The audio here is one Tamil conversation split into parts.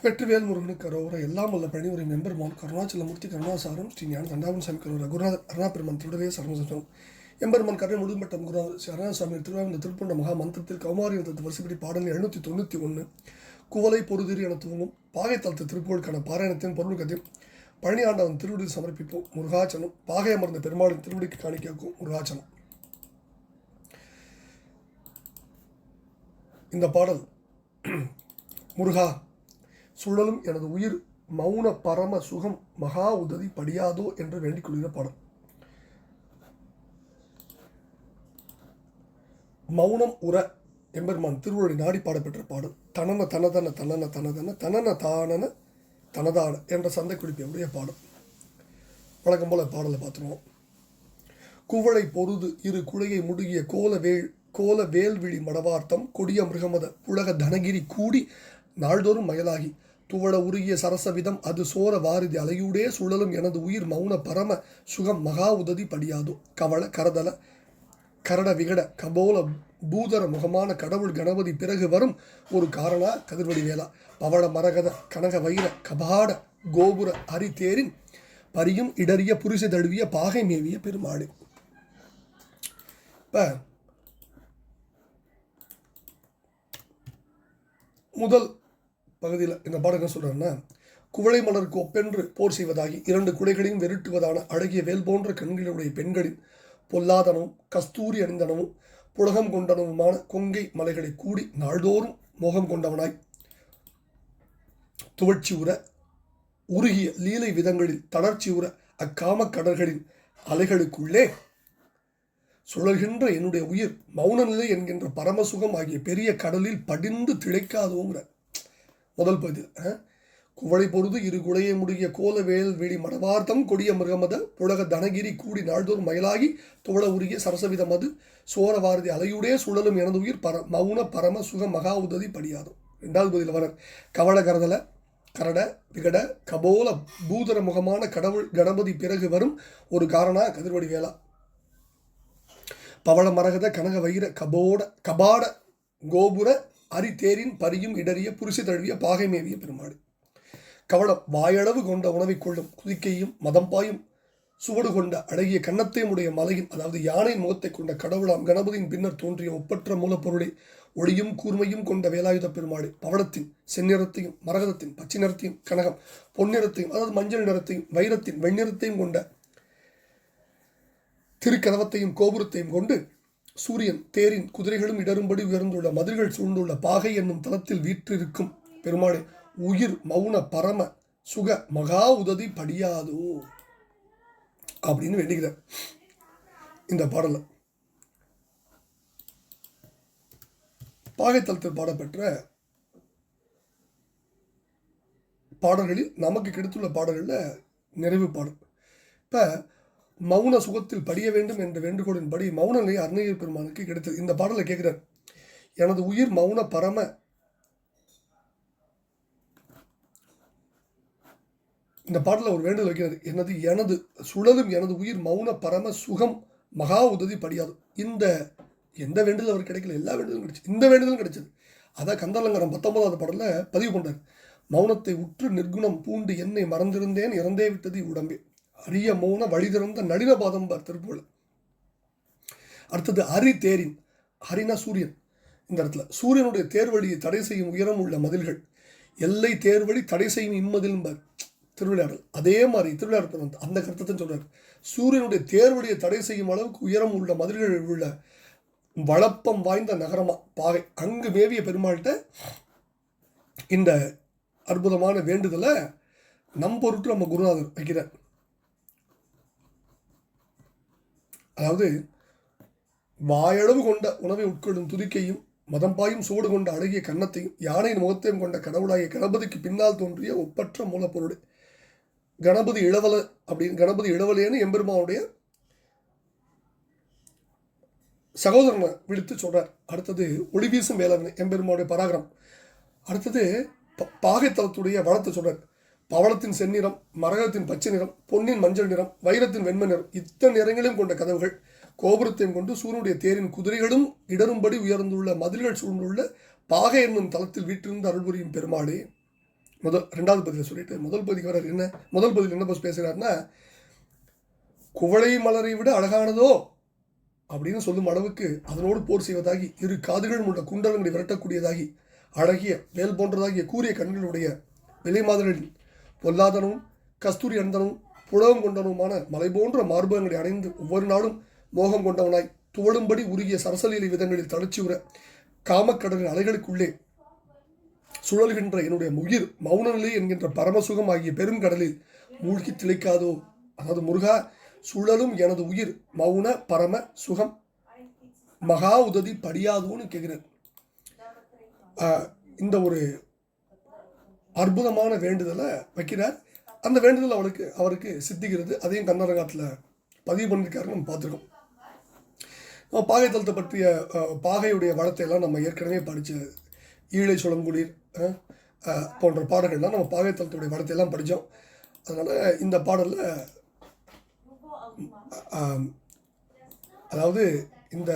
வெற்றிவேல் முருகனுக்கு அரோகரா. எல்லாம் வல்ல பழனிவரை எம்பெருமான் கருணாச்சலமூர்த்தி கருணாசாரம் ஸ்ரீ ஞான தண்டாபன் சாமி கரோரா. குருநாதர் அருணாபெருமான் திருடவே சரணம். எம்பெருமான் கரை முழுமட்டம் குருநாதர் சரணசாமி திருவாரூர் திருப்பண்ட மகா மந்திரத்தில் கௌமாரி என்ற வரிசைப்படி பாடல் 791 குவலை பொருதிரி என துவங்கும் பாகை தளத்து திருப்புகளுக்கான பாராயணத்தின் பொருளுக்கத்தையும் பழனி ஆண்டவன் திருவடியில் சமர்ப்பிப்போம். முருகாச்சனம். பாகை அமர்ந்த பெருமாளின் திருவடிக்கு காணிக்கும் முருகாச்சனம். இந்த பாடல் முருகா, சுழலும் எனது உயிர் மௌன பரம சுகம் மகா உதவி படியாதோ என்று வேண்டிக் கொள்கிற பாடல். மௌனம் உற எம்பெருமான் திருவள்ளுவரை நாடி பாடப்பெற்ற பாடல். தனன தனதன தனன தனதன தனன தானன தனதான என்ற சந்தை குறிப்பிய பாடல். வழக்கம் போல பாடலை பார்த்துருவோம். குவளை பொருது இரு குழையை முடுகிய கோல வேல்விழி மடவார்த்தம் கொடிய மிருகமத உலக தனகிரி கூடி நாள்தோறும் மயலாகி துவள உருகிய சரசவிதம் அது சோர வாரிதி அலையூடே சுழலும் எனது உயிர் மௌன பரம சுகம் மகா உதவி படியாதோ. கவள கரதல கரட விகட கபோல பூதர முகமான கடவுள் கணபதி பிறகு வரும் ஒரு காரணா கதிர்வடி வேளா பவள மரகத கனக வைர கபாட கோபுர அரித்தேரின் பரியும் இடறிய புரிசை தழுவிய பாகை மேவிய பெருமாடு. இப்போ முதல் பகுதியில் இந்த பாடம் என்ன சொல்கிறேன்னா, குவளை மலருக்கு ஒப்பென்று போர் செய்வதாகி 2 குடைகளையும் வெருட்டுவதான அழகிய வேல் போன்ற கண்களுடைய பெண்களின் பொல்லாதனவும் கஸ்தூரி அணிந்தனவும் புலகம் கொண்டனவுமான கொங்கை மலைகளை கூடி நாள்தோறும் மோகம் கொண்டவனாய் துவட்சி உற உருகிய லீலை விதங்களில் தளர்ச்சி உற அக்காம கடல்களின் அலைகளுக்குள்ளே சுழல்கின்ற என்னுடைய உயிர் மௌன நிலை என்கின்ற பரமசுகம் ஆகிய பெரிய கடலில் படிந்து திளைக்காதோங்கிற முதல் பகுதி. குவளை பொருது இரு குழையை முடுகிய கோல வேல் வெளி மடவார்த்தம் கொடிய மிருகமத புலக தனகிரி கூடி நாள்தோறும் மயிலாகி துவள உருகிய சரசவிதம் அது சோர வாரதி அலையுடைய சுழலும் எனது உயிர் மௌன பரம சுக மகா உதவி படியாதும். 2வது பகுதியில் வர கவள கரதல கரட விகட கபோல பூதர முகமான கடவுள் கணபதி பிறகு வரும் ஒரு காரணா கதிர்வடி வேளா பவள மரகத கனக வைர கபாட கோபுர அரித்தேரின் பரியும் இடறிய புரிசை தழுவிய பாகை மேவிய பெருமாடு. கவளம் வாயளவு கொண்ட உணவை கொள்ளும் குதிக்கையும் மதம்பாயும் சுவடு கொண்ட அழகிய கன்னத்தையும் உடைய மலையின் அதாவது யானை முகத்தை கொண்ட கடவுளாம் கணபதியின் பின்னர் தோன்றிய ஒப்பற்ற மூலப்பொருளை ஒளியும் கூர்மையும் கொண்ட வேலாயுத பெருமாடு. பவளத்தின் செந்நிறத்தையும் மரகதத்தின் பச்சை நிறத்தையும் கனகம் பொன்னிறத்தையும் அதாவது மஞ்சள் நிறத்தையும் வைரத்தின் வெண்ணிறத்தையும் கொண்ட திருக்கதவத்தையும் கோபுரத்தையும் கொண்டு சூரியன் தேரின் குதிரைகளும் இடரும்படி உயர்ந்துள்ள மதில்கள் சூழ்ந்துள்ள பாகை என்னும் தளத்தில் வீற்றிருக்கும் பெருமாளே, உயிர் மௌன பரம சுக மகா உதவி படியாதோ அப்படின்னு வேண்டுகிறார். இந்த பாடல பாகைத்தளத்தில் பாடப்பெற்ற பாடல்களில் நமக்கு கிடைத்துள்ள பாடல்களில் நிறைவு பாடல். இப்போ மௌன சுகத்தில் படிய வேண்டும் என்ற வேண்டுகோளின்படி மௌன நிலை அருணகிரி பெருமானுக்கு கிடைத்தது. இந்த பாடலை கேட்கிறார். எனது உயிர் மௌன பரம இந்த பாடலில் ஒரு வேண்டுதல் வைக்கிறார். எனது சுழலும் எனது உயிர் மௌன பரம சுகம் மகா உதவி படியாது. இந்த எந்த வேண்டுதல் அவர் கிடைக்கல, எல்லா வேண்டுதலும் கிடைச்சு, இந்த வேண்டுதலும் கிடைச்சது. அதான் கந்தலங்கரம் 19வது பாடலில் பதிவு பண்ணார். மௌனத்தை உற்று நிர்குணம் பூண்டு என்னை மறந்திருந்தேன் இறந்தே விட்டது உடம்பே அரிய மௌன வழி திறந்த நளின பாதம்பார் திருப்பூர். அடுத்தது ஹரி தேரின் ஹரினா சூரியன். இந்த இடத்துல சூரியனுடைய தேர்வழியை தடை செய்யும் உயரம் உள்ள மதில்கள் எல்லை தேர்வழி தடை செய்யும் இம்மதில்பார் திருவிளையாடல். அதே மாதிரி திருவிளையாடல் அந்த கருத்தை சொல்றார். சூரியனுடைய தேர்வழியை தடை செய்யும் அளவுக்கு உயரம் உள்ள மதில்கள் உள்ள வளப்பம் வாய்ந்த நகரமா பாகை அங்கு மேவிய பெருமாள்கிட்ட இந்த அற்புதமான வேண்டுதலை நம்பொருட்டு நம்ம குருநாதர் வைக்கிறார். அதாவது வாயளவு கொண்ட உணவை உட்கொள்ளும் துதிக்கையும் மதம்பாயும் சோடு கொண்ட அழகிய கன்னத்தையும் யானையின் முகத்தையும் கொண்ட கடவுளாகிய கணபதிக்கு பின்னால் தோன்றிய ஒப்பற்ற மூலப்பொருள் கணபதி இளவல அப்படின்னு கணபதி இளவலேன்னு எம்பெருமானுடைய சகோதரனை விடுத்து சொல்றார். அடுத்தது ஒளி வீசும் வேளாண் எம்பெருமானுடைய பராகரம். அடுத்தது பாகைத்தளத்துடைய வளத்தை சொல்றார். பவளத்தின் செந்நிறம், மரகதத்தின் பச்சை நிறம், பொன்னின் மஞ்சள் நிறம், வைரத்தின் வெண்மை நிறம், இத்தனை நிறங்களையும் கொண்ட கதவுகள் கோபுரத்தையும் கொண்டு சூரியனுடைய தேரின் குதிரைகளும் இடரும்படி உயர்ந்துள்ள மதில்கள் சூழ்ந்துள்ள பாகை என்னும் தளத்தில் வீற்றிருந்து அருள்புரியும் பெருமாளே, ரெண்டாவது பதிவில் சொல்லிட்டு முதல் பகுதிக்கு வர என்ன, முதல் பகுதியில் என்ன பேசுகிறாருன்னா, குவளை மலரை விட அழகானதோ அப்படின்னு சொல்லும் அளவுக்கு அதனோடு போர் செய்வதாகி, இரு காதுகளும் உள்ள குண்டலங்களை விரட்டக்கூடியதாகி, அழகிய வேல் போன்றதாகிய கூறிய கண்களுடைய விலை மாதரில் பொல்லாதனும் கஸ்தூரி அந்தனும் புலகம் கொண்டனுமான மலை போன்ற மார்பகங்களை அடைந்து ஒவ்வொரு நாளும் மோகம் கொண்டவனாய் துவளும்படி உருகிய சரசலீலை விதங்களில் தளர்ச்சியுற காமக்கடலின் அலைகளுக்குள்ளே சுழல்கின்ற என்னுடைய உயிர் மௌனநிலை என்கின்ற பரமசுகம் ஆகிய பெருங்கடலில் மூழ்கி திளைக்காதோ. அதாவது முருகா, சுழலும் எனது உயிர் மௌன பரம சுகம் மகா உதவி படியாதோன்னு கேட்கிறார். இந்த ஒரு அற்புதமான வேண்டுதலை வைக்கிறார். அந்த வேண்டுதல் அவருக்கு சித்திக்கிறது. அதையும் கண்ணரங்காட்டில் பதிவு பண்ணியிருக்காரு, நம்ம பார்த்துருக்கோம். நம்ம பாகை தளத்தை பற்றிய பாகையுடைய வளத்தை எல்லாம் நம்ம ஏற்கனவே படித்த ஈழை சுழங்குளிர் போன்ற பாடல்கள்லாம் நம்ம பாகை தளத்துடைய வளத்தை எல்லாம் படித்தோம். அதனால் இந்த பாடலில் அதாவது இந்த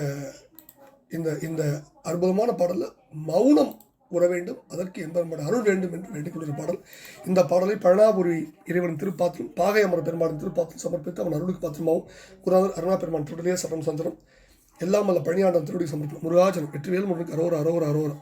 இந்த இந்த அற்புதமான பாடலில் மௌனம் உற வேண்டும், அதற்கு என்பதோட அருள் வேண்டும் என்று வேண்டிக் கொள்கிற பாடல். இந்த பாடலை பழனாபுரி இறைவன் திருப்பாத்திரம் பாகை அமர பெருமாளின் திருப்பாத்திரம் சமர்ப்பித்து அவன் அருளுக்கு பாத்திரமாகவும் குருநாதர் அருணா பெருமான் தொடரியே சரணம் சந்திரம் எல்லாம் அல்ல பழனியாண்டம் திருவடி சமர்ப்பம். முருகாச்சலம் வெற்றிவேல் முருகனுக்கு அரோர அரோர அரோரம்.